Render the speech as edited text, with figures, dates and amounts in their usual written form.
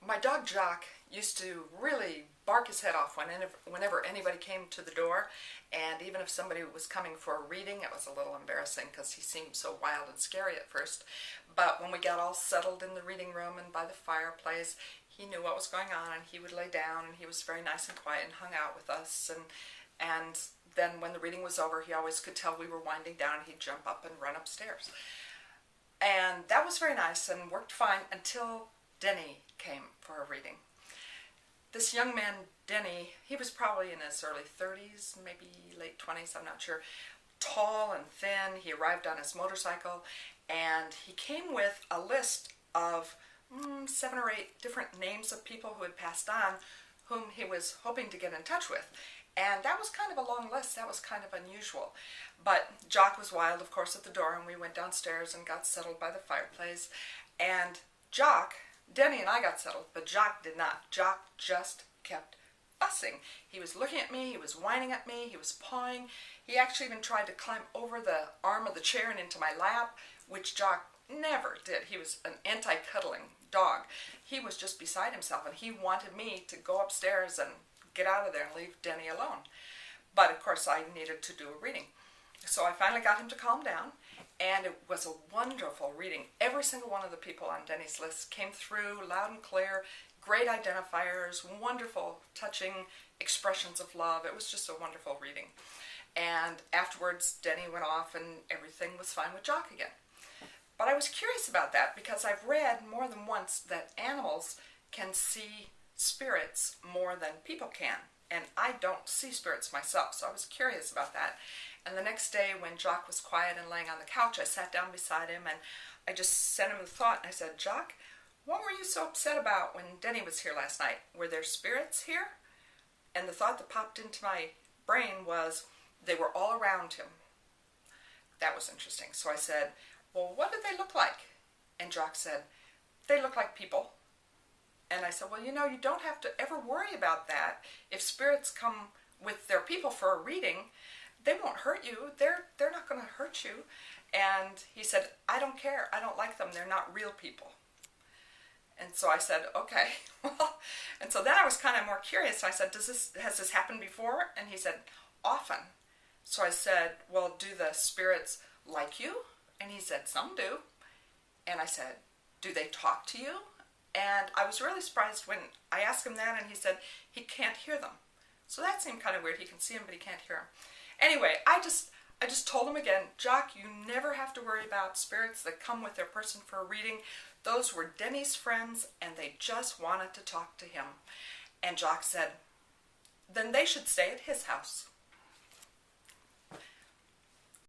My dog Jock used to really bark his head off whenever anybody came to the door, and even if somebody was coming for a reading, it was a little embarrassing because he seemed so wild and scary at first. But when we got all settled in the reading room and by the fireplace, he knew what was going on, and he would lay down, and he was very nice and quiet and hung out with us. And then when the reading was over, he always could tell we were winding down, and he'd jump up and run upstairs. And that was very nice and worked fine until Denny came for a reading. This young man, Denny, he was probably in his early 30s, maybe late 20s, I'm not sure. Tall and thin. He arrived on his motorcycle, and he came with a list of 7 or 8 different names of people who had passed on whom he was hoping to get in touch with. And that was kind of a long list. That was kind of unusual. But Jock was wild, of course, at the door, and we went downstairs and got settled by the fireplace. And Jock, Denny and I got settled, but Jock did not. Jock just kept fussing. He was looking at me, he was whining at me, he was pawing. He actually even tried to climb over the arm of the chair and into my lap, which Jock never did. He was an anti-cuddling dog. He was just beside himself, and he wanted me to go upstairs and get out of there and leave Denny alone. But of course I needed to do a reading. So I finally got him to calm down, and it was a wonderful reading. Every single one of the people on Denny's list came through loud and clear, great identifiers, wonderful, touching expressions of love. It was just a wonderful reading. And afterwards, Denny went off and everything was fine with Jock again. But I was curious about that because I've read more than once that animals can see spirits more than people can. And I don't see spirits myself, so I was curious about that. And the next day when Jock was quiet and laying on the couch, I sat down beside him and I just sent him a thought, and I said, "Jock, what were you so upset about when Denny was here last night? Were there spirits here?" And the thought that popped into my brain was, they were all around him. That was interesting. So I said, "Well, what did they look like?" And Jock said, "They look like people." And I said, "Well, you know, you don't have to ever worry about that. If spirits come with their people for a reading, they won't hurt you. They're not going to hurt you." And he said, "I don't care. I don't like them. They're not real people." And so I said, "Okay." Well, and so then I was kind of more curious. I said, has this happened before? And he said, "Often." So I said, "Well, do the spirits like you?" And he said, "Some do." And I said, "Do they talk to you?" And I was really surprised when I asked him that, and he said he can't hear them. So that seemed kind of weird. He can see them, but he can't hear them. Anyway, I just told him again, "Jock, you never have to worry about spirits that come with their person for a reading. Those were Denny's friends, and they just wanted to talk to him." And Jock said, "Then they should stay at his house."